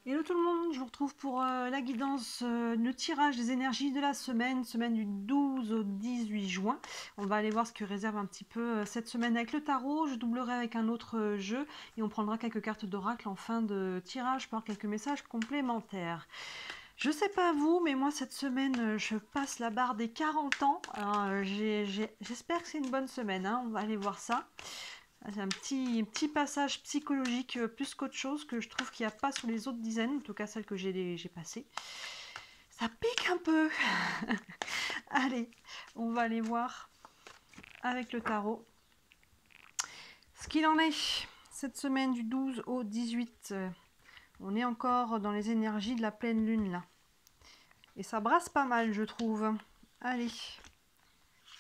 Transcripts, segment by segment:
Hello tout le monde, je vous retrouve pour la guidance, le tirage des énergies de la semaine du 12 au 18 juin. On va aller voir ce que réserve un petit peu cette semaine avec le tarot. Je doublerai avec un autre jeu et on prendra quelques cartes d'oracle en fin de tirage pour quelques messages complémentaires. Je sais pas vous, mais moi cette semaine, je passe la barre des 40 ans. J'espère que c'est une bonne semaine, hein. On va aller voir ça. C'est un petit passage psychologique plus qu'autre chose que je trouve qu'il n'y a pas sur les autres dizaines, en tout cas celles que j'ai passées. Ça pique un peu. Allez, on va aller voir avec le tarot ce qu'il en est. Cette semaine du 12 au 18, on est encore dans les énergies de la pleine lune là. Et ça brasse pas mal je trouve. Allez,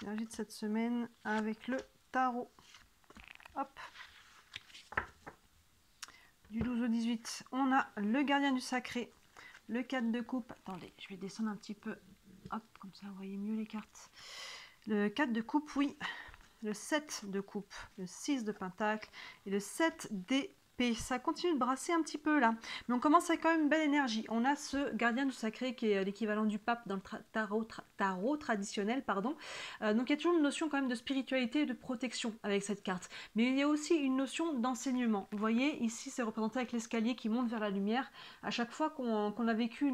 l'énergie de cette semaine avec le tarot. Hop. Du 12 au 18, on a le gardien du sacré, le 4 de coupe. Attendez, je vais descendre un petit peu. Hop, comme ça vous voyez mieux les cartes. Le 4 de coupe, oui. Le 7 de coupe, le 6 de pentacle et le 7 d'épée. Ça continue de brasser un petit peu là. Mais on commence avec quand même une belle énergie. On a ce gardien du sacré qui est l'équivalent du pape dans le tarot traditionnel. Pardon. Donc il y a toujours une notion quand même de spiritualité et de protection avec cette carte. Mais il y a aussi une notion d'enseignement. Vous voyez, ici c'est représenté avec l'escalier qui monte vers la lumière. À chaque fois qu'on a vécu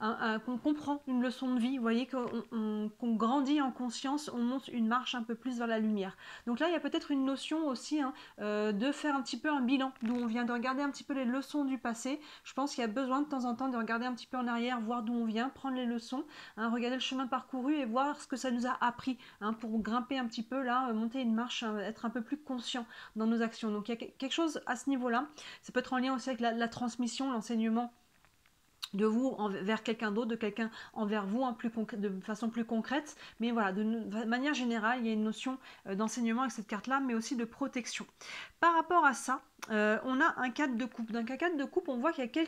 qu'on comprend une leçon de vie, vous voyez, qu'on grandit en conscience, on monte une marche un peu plus vers la lumière. Donc là, il y a peut-être une notion aussi de faire un petit peu un bilan d'où on vient, de regarder un petit peu les leçons du passé. Je pense qu'il y a besoin de temps en temps de regarder un petit peu en arrière, voir d'où on vient, prendre les leçons, regarder le chemin parcouru et voir ce que ça nous a appris pour grimper un petit peu là, monter une marche, être un peu plus conscient dans nos actions. Donc il y a quelque chose à ce niveau-là. Ça peut être en lien aussi avec la transmission, l'enseignement de vous vers quelqu'un d'autre, de quelqu'un envers vous, de façon plus concrète. Mais voilà, de manière générale, il y a une notion d'enseignement avec cette carte-là, mais aussi de protection. Par rapport à ça, on a un 4 de coupe. Dans un 4 de coupe, on voit qu'il y a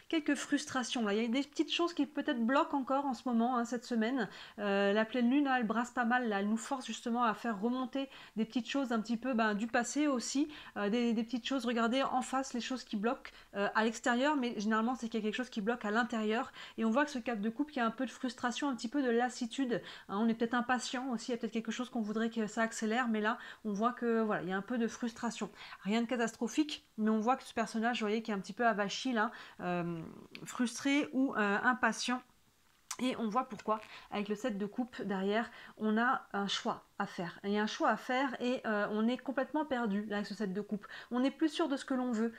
quelques frustrations. Là. Il y a des petites choses qui peut-être bloquent encore en ce moment, cette semaine. La pleine lune, elle brasse pas mal. Là. Elle nous force justement à faire remonter des petites choses un petit peu du passé aussi. Des petites choses, regardez en face les choses qui bloquent à l'extérieur, mais généralement c'est qu'il y a quelque chose qui bloque à l'intérieur. Et on voit que ce 4 de coupe, il y a un peu de frustration, un petit peu de lassitude. On est peut-être impatient aussi, il y a peut-être quelque chose qu'on voudrait que ça accélère, mais là, on voit que voilà, il y a un peu de frustration. Rien de catastrophique, mais on voit que ce personnage, vous voyez, qui est un petit peu avachi là, frustré ou impatient. Et on voit pourquoi, avec le 7 de coupe derrière, on a un choix à faire. Il y a un choix à faire et on est complètement perdu là, avec ce 7 de coupe. On n'est plus sûr de ce que l'on veut.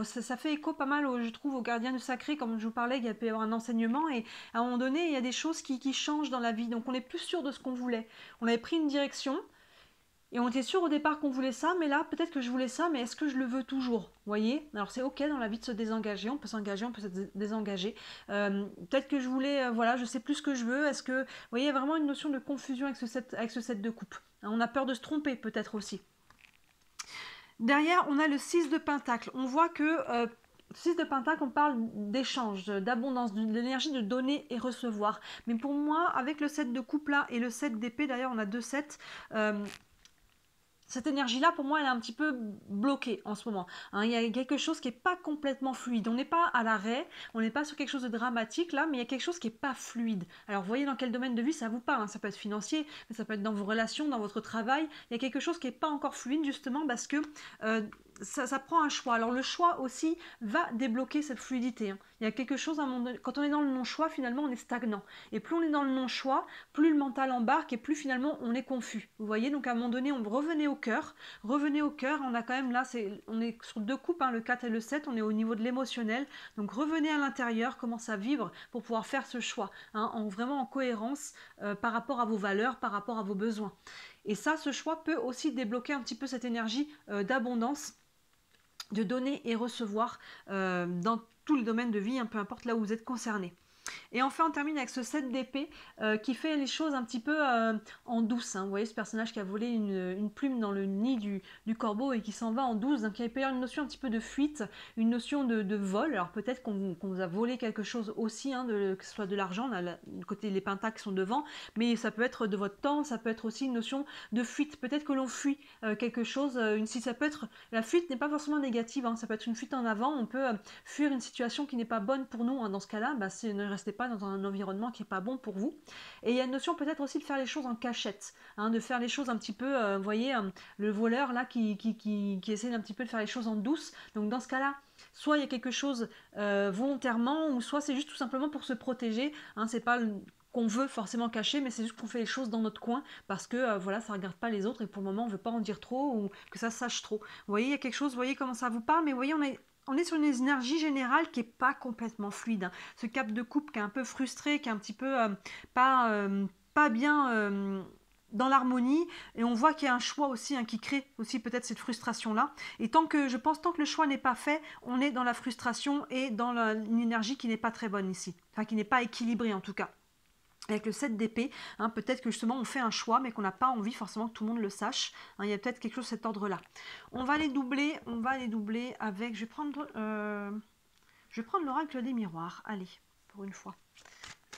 Ça fait écho pas mal, je trouve, aux gardiens du sacré, comme je vous parlais, il peut y avoir un enseignement et à un moment donné, il y a des choses qui changent dans la vie. Donc on n'est plus sûr de ce qu'on voulait. On avait pris une direction, et on était sûr au départ qu'on voulait ça, mais là, peut-être que je voulais ça, mais est-ce que je le veux toujours? Vous voyez? Alors c'est ok dans la vie de se désengager, on peut s'engager, on peut se désengager. Peut-être que je voulais, voilà, je sais plus ce que je veux. Est-ce que, vous voyez, il y a vraiment une notion de confusion avec ce set de coupe. On a peur de se tromper peut-être aussi. Derrière, on a le 6 de pentacle. On voit que 6 de pentacle, on parle d'échange, d'abondance, de l'énergie de donner et recevoir. Mais pour moi, avec le 7 de coupe là et le 7 d'épée, d'ailleurs on a deux sets, cette énergie-là, pour moi, elle est un petit peu bloquée en ce moment. Il y a quelque chose qui n'est pas complètement fluide. On n'est pas à l'arrêt, on n'est pas sur quelque chose de dramatique là, mais il y a quelque chose qui n'est pas fluide. Alors, voyez dans quel domaine de vie ça vous parle. Ça peut être financier, mais ça peut être dans vos relations, dans votre travail. Il y a quelque chose qui n'est pas encore fluide, justement, parce que ça prend un choix. Alors, le choix aussi va débloquer cette fluidité. Il y a quelque chose, quand on est dans le non-choix, finalement, on est stagnant. Et plus on est dans le non-choix, plus le mental embarque et plus finalement on est confus. Vous voyez, donc à un moment donné, on revenait au cœur, on a quand même là, on est sur deux coupes, le 4 et le 7, on est au niveau de l'émotionnel, donc revenez à l'intérieur, commencez à vivre pour pouvoir faire ce choix, vraiment en cohérence par rapport à vos valeurs, par rapport à vos besoins. Et ça, ce choix peut aussi débloquer un petit peu cette énergie d'abondance, de donner et recevoir dans tous les domaines de vie, peu importe là où vous êtes concerné. Et enfin, on termine avec ce 7 d'épée qui fait les choses un petit peu en douce. Hein. Vous voyez ce personnage qui a volé une plume dans le nid du corbeau et qui s'en va en douce. Donc il y a une notion un petit peu de fuite, une notion de vol. Alors peut-être qu'on vous a volé quelque chose aussi, hein, que ce soit de l'argent, du côté des pentas qui sont devant, mais ça peut être de votre temps, ça peut être aussi une notion de fuite. Peut-être que l'on fuit quelque chose. Si ça peut être, la fuite n'est pas forcément négative, hein, ça peut être une fuite en avant. On peut fuir une situation qui n'est pas bonne pour nous. Hein. Dans ce cas-là, ne restez pas dans un environnement qui n'est pas bon pour vous. Et il y a une notion peut-être aussi de faire les choses en cachette, hein, de faire les choses un petit peu, vous voyez, le voleur là qui essaie un petit peu de faire les choses en douce. Donc dans ce cas-là, soit il y a quelque chose volontairement, ou soit c'est juste tout simplement pour se protéger. Hein, c'est pas qu'on veut forcément cacher, mais c'est juste qu'on fait les choses dans notre coin parce que voilà, ça regarde pas les autres et pour le moment on veut pas en dire trop ou que ça sache trop. Vous voyez, il y a quelque chose, vous voyez comment ça vous parle, mais vous voyez, on est sur une énergie générale qui n'est pas complètement fluide. Hein. Ce cap de coupe qui est un peu frustré, qui est un petit peu pas bien dans l'harmonie, et on voit qu'il y a un choix aussi hein, qui crée aussi peut-être cette frustration-là. Et tant que le choix n'est pas fait, on est dans la frustration et dans une énergie qui n'est pas très bonne ici, enfin qui n'est pas équilibrée en tout cas. Avec le 7 d'épée, hein, peut-être que justement on fait un choix mais qu'on n'a pas envie forcément que tout le monde le sache. Hein, il y a peut-être quelque chose de cet ordre-là. On va les doubler avec... Je vais prendre l'oracle des miroirs. Allez, pour une fois.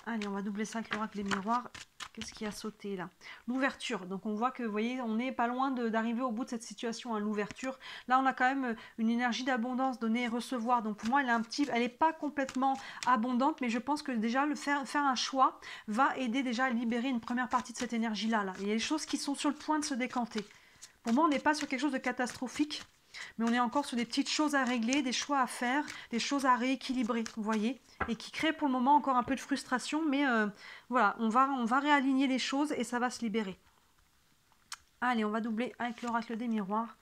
Allez, on va doubler ça avec l'oracle des miroirs. Qu'est-ce qui a sauté là? L'ouverture. Donc on voit que, vous voyez, on n'est pas loin d'arriver au bout de cette situation, hein, l'ouverture. Là, on a quand même une énergie d'abondance, donner et recevoir. Donc pour moi, elle n'est pas complètement abondante, mais je pense que déjà, faire un choix va aider déjà à libérer une première partie de cette énergie-là. Là. Il y a des choses qui sont sur le point de se décanter. Pour moi, on n'est pas sur quelque chose de catastrophique, mais on est encore sur des petites choses à régler, des choix à faire, des choses à rééquilibrer, vous voyez, et qui créent pour le moment encore un peu de frustration, mais voilà, on va réaligner les choses et ça va se libérer. Allez, on va doubler avec l'oracle des miroirs,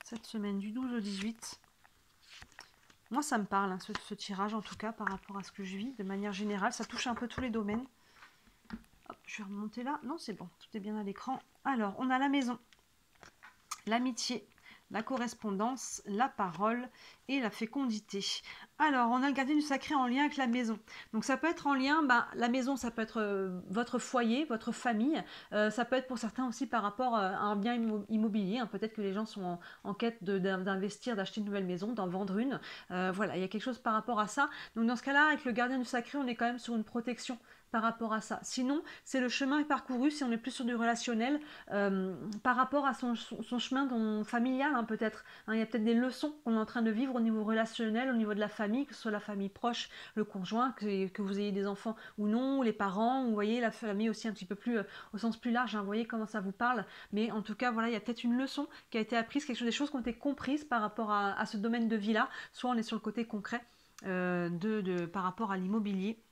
cette semaine du 12 au 18. Moi, ça me parle, hein, ce tirage, en tout cas, par rapport à ce que je vis, de manière générale, ça touche un peu tous les domaines. Hop, je vais remonter là, non, c'est bon, tout est bien à l'écran. Alors, on a la maison, l'amitié, la correspondance, la parole et la fécondité. Alors, on a le gardien du sacré en lien avec la maison. Donc, ça peut être en lien, la maison, ça peut être votre foyer, votre famille. Ça peut être pour certains aussi par rapport à un bien immobilier. Hein. Peut-être que les gens sont en quête d'investir, d'acheter une nouvelle maison, d'en vendre une. Voilà, il y a quelque chose par rapport à ça. Donc, dans ce cas-là, avec le gardien du sacré, on est quand même sur une protection par rapport à ça. Sinon, c'est le chemin parcouru, si on est plus sur du relationnel, par rapport à son chemin familial, hein, peut-être. Hein, il y a peut-être des leçons qu'on est en train de vivre au niveau relationnel, au niveau de la famille, que ce soit la famille proche, le conjoint, que vous ayez des enfants ou non, les parents, vous voyez, la famille aussi un petit peu plus, au sens plus large, hein, vous voyez comment ça vous parle. Mais en tout cas, voilà, il y a peut-être une leçon qui a été apprise, des choses qui ont été comprises par rapport à ce domaine de vie-là. Soit on est sur le côté concret par rapport à l'immobilier.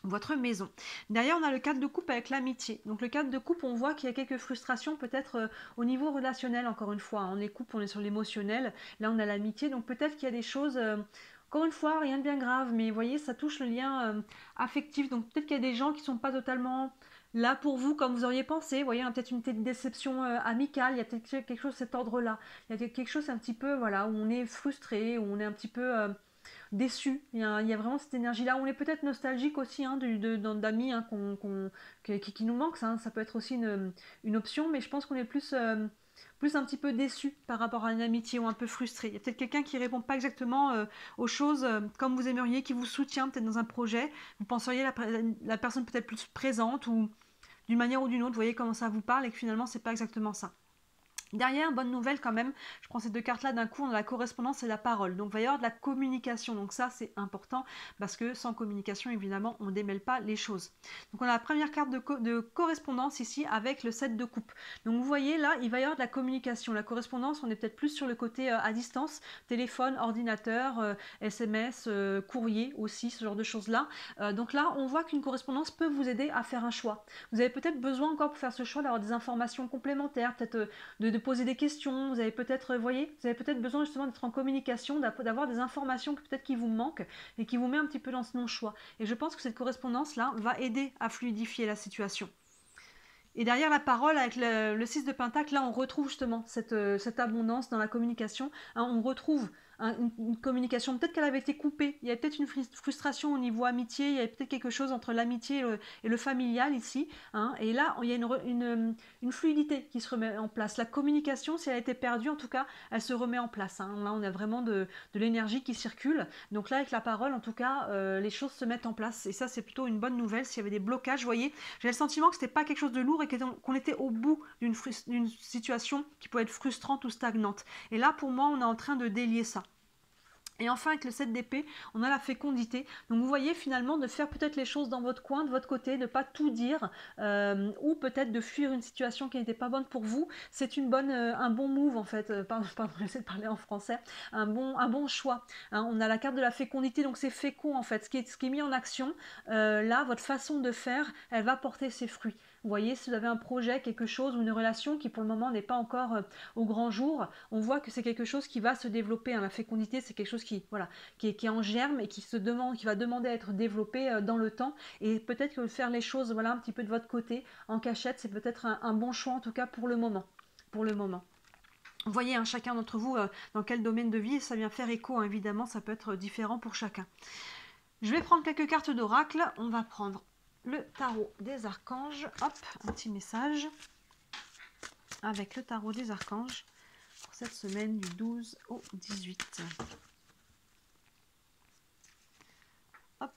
Votre maison. Derrière, on a le 4 de coupe avec l'amitié. Donc le 4 de coupe, on voit qu'il y a quelques frustrations peut-être au niveau relationnel, encore une fois. On est couple, on est sur l'émotionnel. Là, on a l'amitié. Donc peut-être qu'il y a des choses, encore une fois, rien de bien grave, mais vous voyez, ça touche le lien affectif. Donc peut-être qu'il y a des gens qui ne sont pas totalement là pour vous comme vous auriez pensé. Vous voyez, il y a peut-être une déception amicale. Il y a peut-être quelque chose de cet ordre-là. Il y a quelque chose un petit peu, voilà, où on est frustré, où on est un petit peu... déçu, il y a vraiment cette énergie-là. On est peut-être nostalgique aussi hein, d'amis hein, qui nous manquent, ça peut être aussi une option, mais je pense qu'on est plus un petit peu déçu par rapport à une amitié ou un peu frustré. Il y a peut-être quelqu'un qui ne répond pas exactement aux choses comme vous aimeriez, qui vous soutient peut-être dans un projet. Vous penseriez la personne peut-être plus présente ou d'une manière ou d'une autre, vous voyez comment ça vous parle et que finalement c'est pas exactement ça. Derrière, bonne nouvelle quand même, je prends ces deux cartes-là d'un coup, on a la correspondance et la parole. Donc il va y avoir de la communication, donc ça c'est important parce que sans communication, évidemment, on ne démêle pas les choses. Donc on a la première carte de correspondance ici avec le 7 de coupe. Donc vous voyez là, il va y avoir de la communication. La correspondance, on est peut-être plus sur le côté à distance, téléphone, ordinateur, SMS, courrier aussi, ce genre de choses-là. Donc là, on voit qu'une correspondance peut vous aider à faire un choix. Vous avez peut-être besoin encore pour faire ce choix d'avoir des informations complémentaires, peut-être de poser des questions, vous avez peut-être, voyez, vous avez peut-être besoin justement d'être en communication, d'avoir des informations que peut-être qui vous manquent et qui vous met un petit peu dans ce non-choix. Et je pense que cette correspondance-là va aider à fluidifier la situation. Et derrière la parole, avec le 6 de Pentacle, là on retrouve justement cette abondance dans la communication. Hein, on retrouve une communication, peut-être qu'elle avait été coupée, il y avait peut-être une frustration au niveau amitié, il y avait peut-être quelque chose entre l'amitié et le familial ici, hein, et là il y a une fluidité qui se remet en place. La communication, si elle a été perdue, en tout cas, elle se remet en place, hein. Là on a vraiment de l'énergie qui circule, donc là avec la parole, en tout cas, les choses se mettent en place, et ça c'est plutôt une bonne nouvelle. S'il y avait des blocages, vous voyez, j'ai le sentiment que c'était pas quelque chose de lourd et qu'on était au bout d'une situation qui peut être frustrante ou stagnante. Et là, pour moi, on est en train de délier ça. Et enfin, avec le 7 d'épée, on a la fécondité. Donc vous voyez finalement de faire peut-être les choses dans votre coin, de votre côté, de ne pas tout dire, ou peut-être de fuir une situation qui n'était pas bonne pour vous. C'est un bon move en fait, pardon, j'essaie de parler en français, un bon choix. Hein, on a la carte de la fécondité, donc c'est fécond en fait. Ce qui est mis en action, là, votre façon de faire, elle va porter ses fruits. Vous voyez, si vous avez un projet, quelque chose ou une relation qui pour le moment n'est pas encore au grand jour, on voit que c'est quelque chose qui va se développer, hein. La fécondité, c'est quelque chose qui est en germe et qui va demander à être développé dans le temps. Et peut-être que faire les choses un petit peu de votre côté, en cachette, c'est peut-être un bon choix, en tout cas pour le moment. Vous voyez, hein, chacun d'entre vous, dans quel domaine de vie, ça vient faire écho, hein, évidemment, ça peut être différent pour chacun. Je vais prendre quelques cartes d'oracle. On va prendre le tarot des archanges. Hop, un petit message avec le tarot des archanges pour cette semaine du 12 au 18. Hop,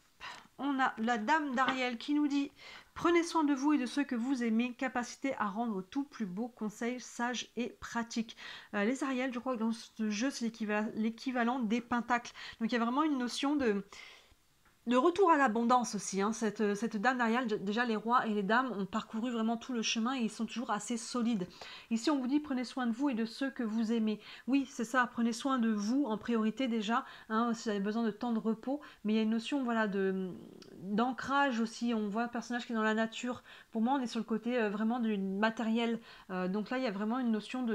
on a la dame d'Ariel qui nous dit « Prenez soin de vous et de ceux que vous aimez, capacité à rendre tout plus beau, conseil sage et pratique. » Les Ariel, je crois que dans ce jeu, c'est l'équivalent des pentacles. Donc il y a vraiment une notion de retour à l'abondance aussi, hein. Cette dame d'Ariel, déjà les rois et les dames ont parcouru vraiment tout le chemin et ils sont toujours assez solides. Ici on vous dit prenez soin de vous et de ceux que vous aimez. Oui, c'est ça, prenez soin de vous en priorité déjà, hein, si vous avez besoin de temps de repos, mais il y a une notion voilà, d'ancrage aussi. On voit un personnage qui est dans la nature. Pour moi on est sur le côté vraiment du matériel, donc là il y a vraiment une notion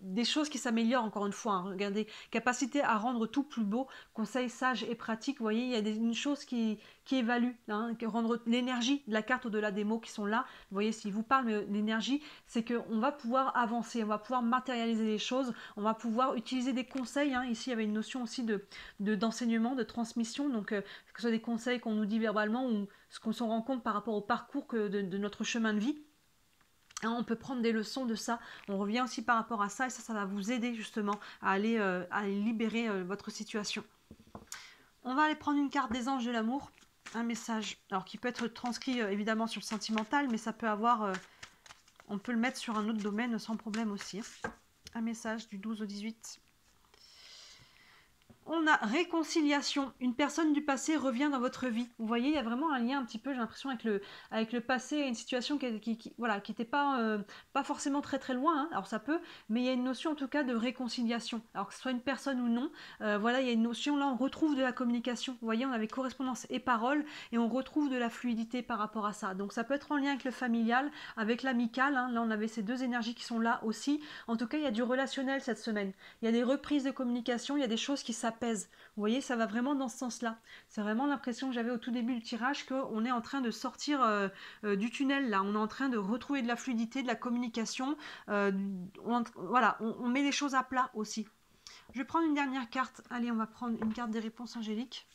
des choses qui s'améliorent encore une fois, hein. Regardez, capacité à rendre tout plus beau, conseil sage et pratique. Vous voyez, il y a une chose qui évalue, hein, rendre l'énergie de la carte au-delà des mots qui sont là. Vous voyez, s'il vous parle, mais l'énergie, c'est qu'on va pouvoir avancer, on va pouvoir matérialiser les choses, on va pouvoir utiliser des conseils, hein. Ici, il y avait une notion aussi d'enseignement, de transmission, donc que ce soit des conseils qu'on nous dit verbalement ou ce qu'on se rend compte par rapport au parcours de notre chemin de vie. On peut prendre des leçons de ça, on revient aussi par rapport à ça, et ça va vous aider justement à aller libérer votre situation. On va aller prendre une carte des anges de l'amour, un message, alors qui peut être transcrit évidemment sur le sentimental, mais ça peut avoir, on peut le mettre sur un autre domaine sans problème aussi. Un message du 12 au 18. On a réconciliation. Une personne du passé revient dans votre vie. Vous voyez, il y a vraiment un lien un petit peu, j'ai l'impression, avec le passé, une situation qui n'était pas forcément très très loin, hein. Alors ça peut, mais il y a une notion en tout cas de réconciliation. Alors que ce soit une personne ou non, voilà, il y a une notion, là on retrouve de la communication. Vous voyez, on avait correspondance et parole, et on retrouve de la fluidité par rapport à ça. Donc ça peut être en lien avec le familial, avec l'amical, hein. Là on avait ces deux énergies qui sont là aussi. En tout cas, il y a du relationnel cette semaine. Il y a des reprises de communication, il y a des choses qui s'appellent. Vous voyez, ça va vraiment dans ce sens-là. C'est vraiment l'impression que j'avais au tout début du tirage qu'on est en train de sortir du tunnel, là. On est en train de retrouver de la fluidité, de la communication. Voilà, on met les choses à plat aussi. Je vais prendre une dernière carte. Allez, on va prendre une carte des réponses angéliques.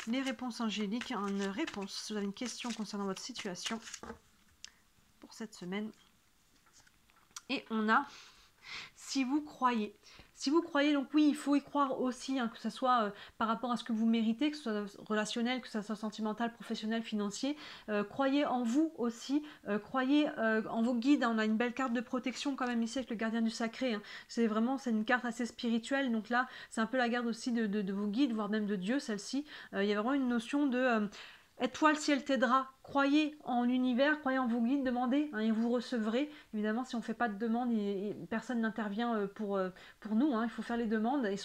Les réponses angéliques, une réponse. Si vous avez une question concernant votre situation pour cette semaine. Et on a... Si vous croyez. Si vous croyez, donc oui, il faut y croire aussi, hein, que ce soit par rapport à ce que vous méritez, que ce soit relationnel, que ce soit sentimental, professionnel, financier. Croyez en vous aussi, croyez en vos guides. Hein. On a une belle carte de protection quand même ici avec le gardien du sacré. Hein. C'est une carte assez spirituelle, donc là, c'est un peu la garde aussi de vos guides, voire même de Dieu, celle-ci. Il y a vraiment une notion de... étoile, si elle t'aidera, croyez en l'univers, croyez en vos guides, demandez, hein, et vous recevrez. Évidemment, si on ne fait pas de demande, personne n'intervient pour nous, hein, il faut faire les demandes, et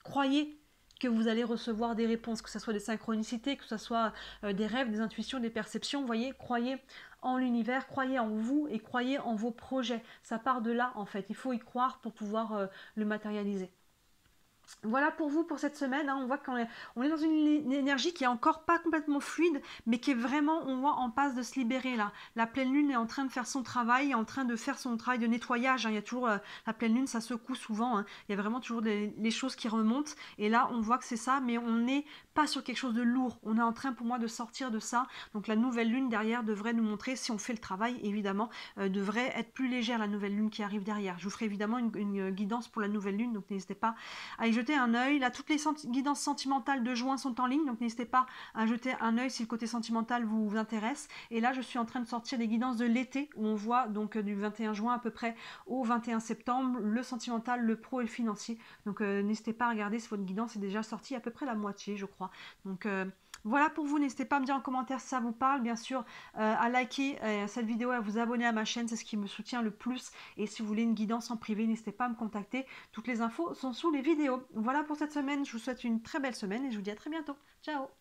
croyez que vous allez recevoir des réponses, que ce soit des synchronicités, que ce soit des rêves, des intuitions, des perceptions. Vous voyez, croyez en l'univers, croyez en vous et croyez en vos projets. Ça part de là, en fait. Il faut y croire pour pouvoir le matérialiser. Voilà pour vous pour cette semaine, hein. On voit qu'on est dans une énergie qui est encore pas complètement fluide, mais qui est vraiment, on voit, en passe de se libérer là. La pleine lune est en train de faire son travail, en train de faire son travail de nettoyage, hein. Il y a toujours la pleine lune, ça secoue souvent, hein. Il y a vraiment toujours les choses qui remontent. Et là, on voit que c'est ça, mais on n'est pas sur quelque chose de lourd. On est en train, pour moi, de sortir de ça. Donc la nouvelle lune derrière devrait nous montrer, si on fait le travail, évidemment, devrait être plus légère la nouvelle lune qui arrive derrière. Je vous ferai évidemment une guidance pour la nouvelle lune, donc n'hésitez pas à y jeter un œil. Là, toutes les guidances sentimentales de juin sont en ligne, donc n'hésitez pas à jeter un œil si le côté sentimental vous intéresse. Et là, je suis en train de sortir les guidances de l'été, où on voit donc du 21 juin à peu près au 21 septembre, le sentimental, le pro et le financier. Donc n'hésitez pas à regarder si votre guidance est déjà sortie, à peu près la moitié, je crois. Donc voilà pour vous, n'hésitez pas à me dire en commentaire si ça vous parle, bien sûr, à liker cette vidéo, à vous abonner à ma chaîne, c'est ce qui me soutient le plus. Et si vous voulez une guidance en privé, n'hésitez pas à me contacter. Toutes les infos sont sous les vidéos. Voilà pour cette semaine, je vous souhaite une très belle semaine et je vous dis à très bientôt. Ciao!